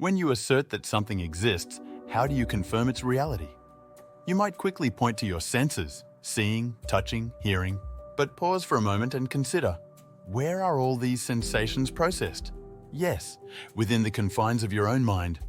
When you assert that something exists, how do you confirm its reality? You might quickly point to your senses, seeing, touching, hearing, but pause for a moment and consider, where are all these sensations processed? Yes, within the confines of your own mind.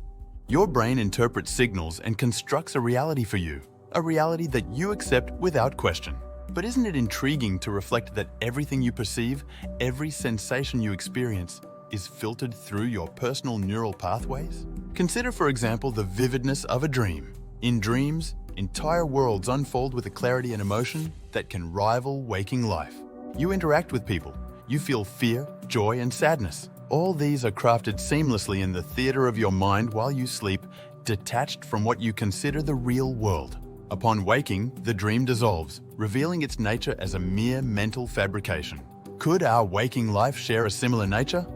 Your brain interprets signals and constructs a reality for you, a reality that you accept without question. But isn't it intriguing to reflect that everything you perceive, every sensation you experience, is filtered through your personal neural pathways? Consider, for example, the vividness of a dream. In dreams, entire worlds unfold with a clarity and emotion that can rival waking life. You interact with people. You feel fear, joy, and sadness. All these are crafted seamlessly in the theater of your mind while you sleep, detached from what you consider the real world. Upon waking, the dream dissolves, revealing its nature as a mere mental fabrication. Could our waking life share a similar nature?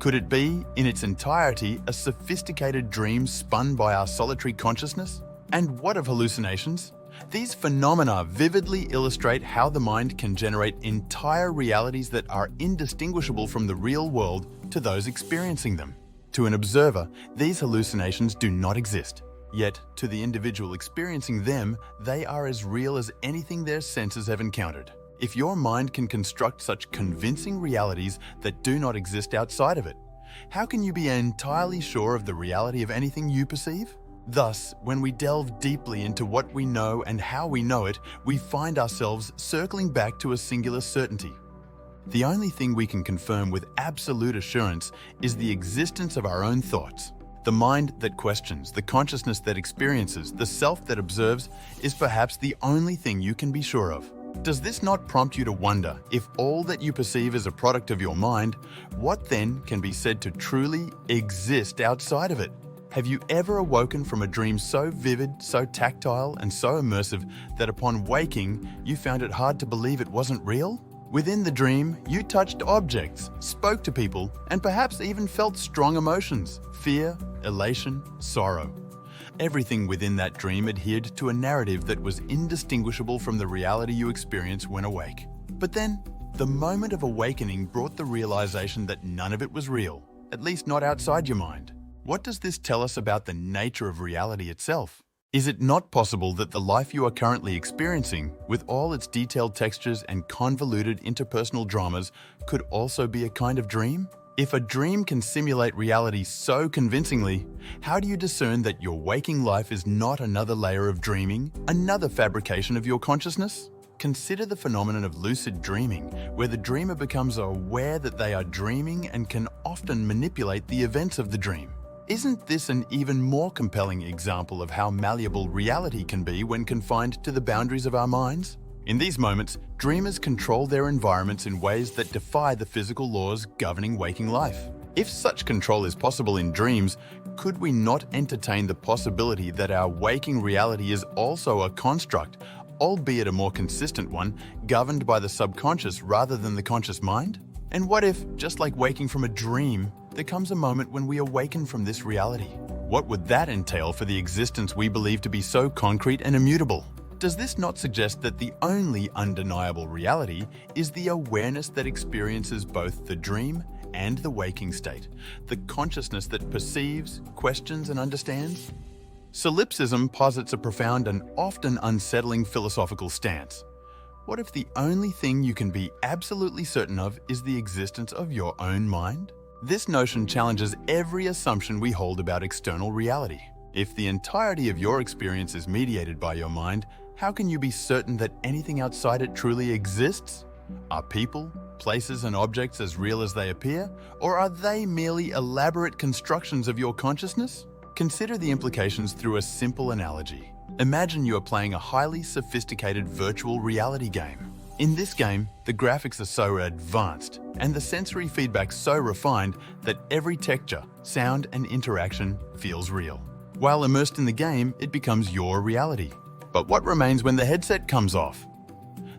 Could it be, in its entirety, a sophisticated dream spun by our solitary consciousness? And what of hallucinations? These phenomena vividly illustrate how the mind can generate entire realities that are indistinguishable from the real world to those experiencing them. To an observer, these hallucinations do not exist. Yet, to the individual experiencing them, they are as real as anything their senses have encountered. If your mind can construct such convincing realities that do not exist outside of it, how can you be entirely sure of the reality of anything you perceive? Thus, when we delve deeply into what we know and how we know it, we find ourselves circling back to a singular certainty. The only thing we can confirm with absolute assurance is the existence of our own thoughts. The mind that questions, the consciousness that experiences, the self that observes is perhaps the only thing you can be sure of. Does this not prompt you to wonder, if all that you perceive is a product of your mind, what then can be said to truly exist outside of it? Have you ever awoken from a dream so vivid, so tactile, and so immersive that upon waking, you found it hard to believe it wasn't real? Within the dream, you touched objects, spoke to people, and perhaps even felt strong emotions: fear, elation, sorrow. Everything within that dream adhered to a narrative that was indistinguishable from the reality you experience when awake. But then, the moment of awakening brought the realization that none of it was real, at least not outside your mind. What does this tell us about the nature of reality itself? Is it not possible that the life you are currently experiencing, with all its detailed textures and convoluted interpersonal dramas, could also be a kind of dream? If a dream can simulate reality so convincingly, how do you discern that your waking life is not another layer of dreaming, another fabrication of your consciousness? Consider the phenomenon of lucid dreaming, where the dreamer becomes aware that they are dreaming and can often manipulate the events of the dream. Isn't this an even more compelling example of how malleable reality can be when confined to the boundaries of our minds? In these moments, dreamers control their environments in ways that defy the physical laws governing waking life. If such control is possible in dreams, could we not entertain the possibility that our waking reality is also a construct, albeit a more consistent one, governed by the subconscious rather than the conscious mind? And what if, just like waking from a dream, there comes a moment when we awaken from this reality? What would that entail for the existence we believe to be so concrete and immutable? Does this not suggest that the only undeniable reality is the awareness that experiences both the dream and the waking state, the consciousness that perceives, questions, and understands? Solipsism posits a profound and often unsettling philosophical stance. What if the only thing you can be absolutely certain of is the existence of your own mind? This notion challenges every assumption we hold about external reality. If the entirety of your experience is mediated by your mind, how can you be certain that anything outside it truly exists? Are people, places, and objects as real as they appear, or are they merely elaborate constructions of your consciousness? Consider the implications through a simple analogy. Imagine you are playing a highly sophisticated virtual reality game. In this game, the graphics are so advanced and the sensory feedback so refined that every texture, sound, and interaction feels real. While immersed in the game, it becomes your reality. But what remains when the headset comes off?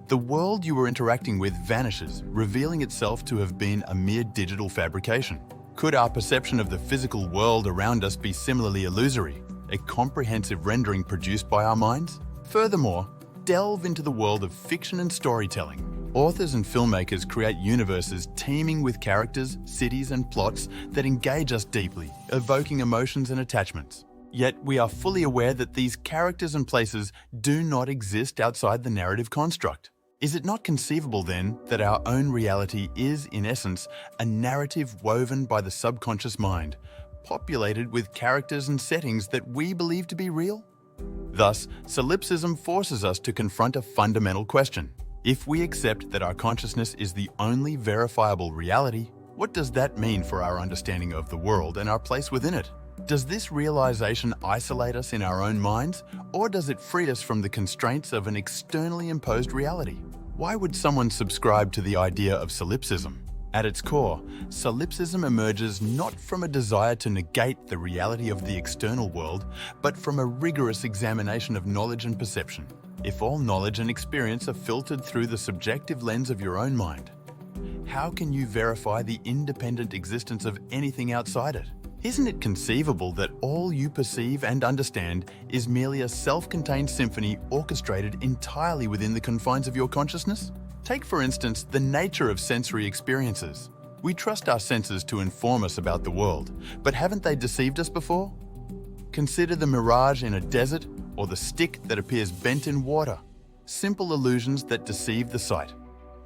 The world you were interacting with vanishes, revealing itself to have been a mere digital fabrication. Could our perception of the physical world around us be similarly illusory, a comprehensive rendering produced by our minds? Furthermore, delve into the world of fiction and storytelling. Authors and filmmakers create universes teeming with characters, cities, and plots that engage us deeply, evoking emotions and attachments. Yet we are fully aware that these characters and places do not exist outside the narrative construct. Is it not conceivable then that our own reality is, in essence, a narrative woven by the subconscious mind, populated with characters and settings that we believe to be real? Thus, solipsism forces us to confront a fundamental question. If we accept that our consciousness is the only verifiable reality, what does that mean for our understanding of the world and our place within it? Does this realization isolate us in our own minds, or does it free us from the constraints of an externally imposed reality? Why would someone subscribe to the idea of solipsism? At its core, solipsism emerges not from a desire to negate the reality of the external world, but from a rigorous examination of knowledge and perception. If all knowledge and experience are filtered through the subjective lens of your own mind, how can you verify the independent existence of anything outside it? Isn't it conceivable that all you perceive and understand is merely a self-contained symphony orchestrated entirely within the confines of your consciousness? Take, for instance, the nature of sensory experiences. We trust our senses to inform us about the world, but haven't they deceived us before? Consider the mirage in a desert or the stick that appears bent in water. Simple illusions that deceive the sight.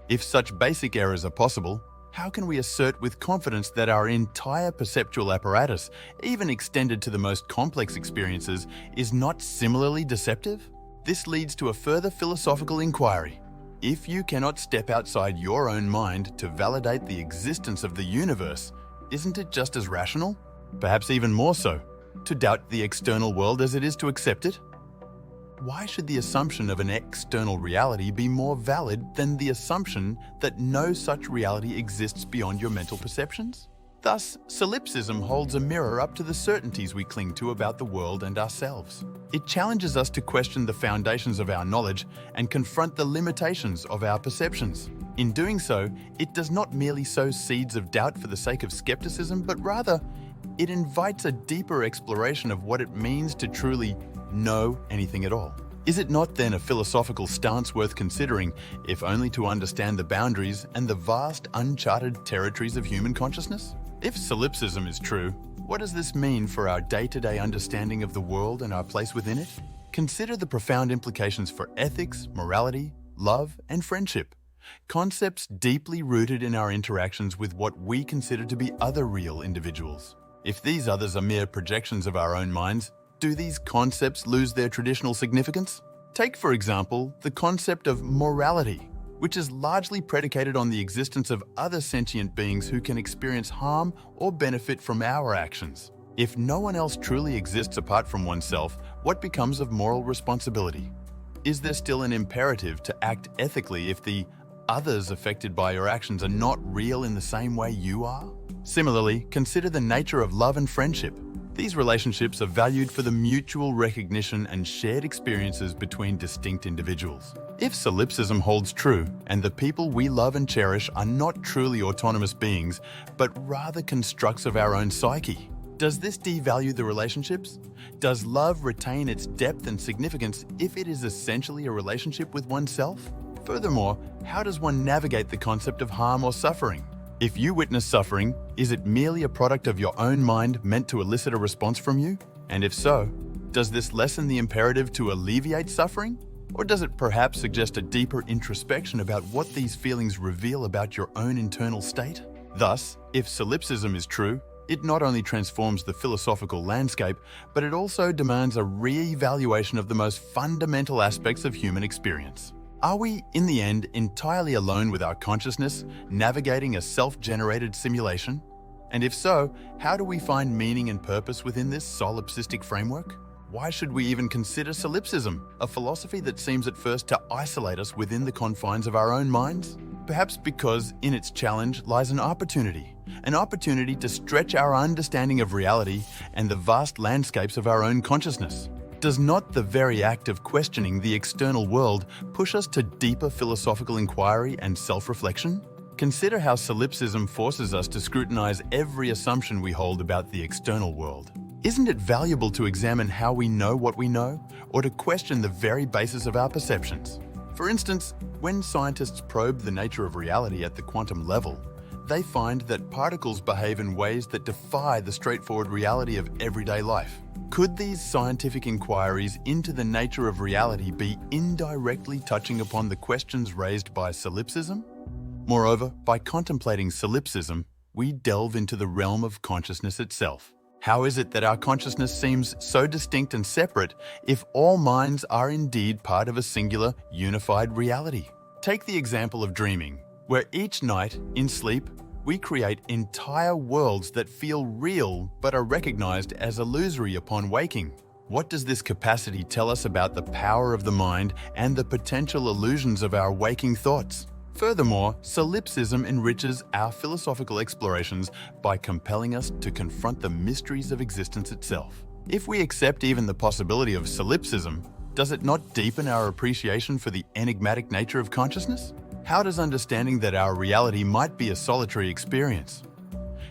If such basic errors are possible, how can we assert with confidence that our entire perceptual apparatus, even extended to the most complex experiences, is not similarly deceptive? This leads to a further philosophical inquiry. If you cannot step outside your own mind to validate the existence of the universe, isn't it just as rational, perhaps even more so, to doubt the external world as it is to accept it? Why should the assumption of an external reality be more valid than the assumption that no such reality exists beyond your mental perceptions? Thus, solipsism holds a mirror up to the certainties we cling to about the world and ourselves. It challenges us to question the foundations of our knowledge and confront the limitations of our perceptions. In doing so, it does not merely sow seeds of doubt for the sake of skepticism, but rather, it invites a deeper exploration of what it means to truly know anything at all. Is it not then a philosophical stance worth considering, if only to understand the boundaries and the vast uncharted territories of human consciousness? If solipsism is true, what does this mean for our day-to-day understanding of the world and our place within it? Consider the profound implications for ethics, morality, love, and friendship. Concepts deeply rooted in our interactions with what we consider to be other real individuals. If these others are mere projections of our own minds, do these concepts lose their traditional significance? Take, for example, the concept of morality, which is largely predicated on the existence of other sentient beings who can experience harm or benefit from our actions. If no one else truly exists apart from oneself, what becomes of moral responsibility? Is there still an imperative to act ethically if the others affected by your actions are not real in the same way you are? Similarly, consider the nature of love and friendship. These relationships are valued for the mutual recognition and shared experiences between distinct individuals. If solipsism holds true, and the people we love and cherish are not truly autonomous beings, but rather constructs of our own psyche, does this devalue the relationships? Does love retain its depth and significance if it is essentially a relationship with oneself? Furthermore, how does one navigate the concept of harm or suffering? If you witness suffering, is it merely a product of your own mind meant to elicit a response from you? And if so, does this lessen the imperative to alleviate suffering? Or does it perhaps suggest a deeper introspection about what these feelings reveal about your own internal state? Thus, if solipsism is true, it not only transforms the philosophical landscape, but it also demands a re-evaluation of the most fundamental aspects of human experience. Are we, in the end, entirely alone with our consciousness, navigating a self-generated simulation? And if so, how do we find meaning and purpose within this solipsistic framework? Why should we even consider solipsism, a philosophy that seems at first to isolate us within the confines of our own minds? Perhaps because in its challenge lies an opportunity to stretch our understanding of reality and the vast landscapes of our own consciousness. Does not the very act of questioning the external world push us to deeper philosophical inquiry and self-reflection? Consider how solipsism forces us to scrutinize every assumption we hold about the external world. Isn't it valuable to examine how we know what we know, or to question the very basis of our perceptions? For instance, when scientists probe the nature of reality at the quantum level, they find that particles behave in ways that defy the straightforward reality of everyday life. Could these scientific inquiries into the nature of reality be indirectly touching upon the questions raised by solipsism? Moreover, by contemplating solipsism, we delve into the realm of consciousness itself. How is it that our consciousness seems so distinct and separate if all minds are indeed part of a singular, unified reality? Take the example of dreaming, where each night, in sleep, we create entire worlds that feel real but are recognized as illusory upon waking. What does this capacity tell us about the power of the mind and the potential illusions of our waking thoughts? Furthermore, solipsism enriches our philosophical explorations by compelling us to confront the mysteries of existence itself. If we accept even the possibility of solipsism, does it not deepen our appreciation for the enigmatic nature of consciousness? How does understanding that our reality might be a solitary experience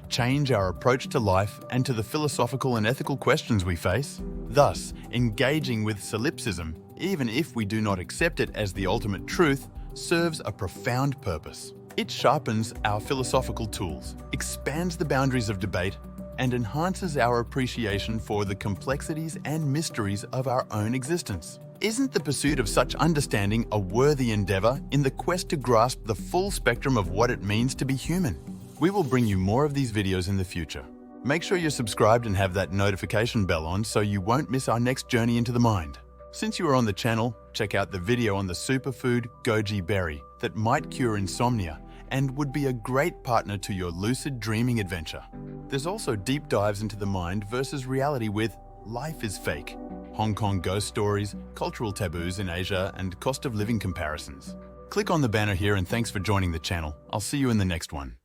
change our approach to life and to the philosophical and ethical questions we face? Thus, engaging with solipsism, even if we do not accept it as the ultimate truth, serves a profound purpose. It sharpens our philosophical tools, expands the boundaries of debate, and enhances our appreciation for the complexities and mysteries of our own existence. Isn't the pursuit of such understanding a worthy endeavor in the quest to grasp the full spectrum of what it means to be human? We will bring you more of these videos in the future. Make sure you're subscribed and have that notification bell on so you won't miss our next journey into the mind. Since you are on the channel, check out the video on the superfood goji berry that might cure insomnia and would be a great partner to your lucid dreaming adventure. There's also deep dives into the mind versus reality with Life is Fake, Hong Kong ghost stories, cultural taboos in Asia, and cost of living comparisons. Click on the banner here and thanks for joining the channel. I'll see you in the next one.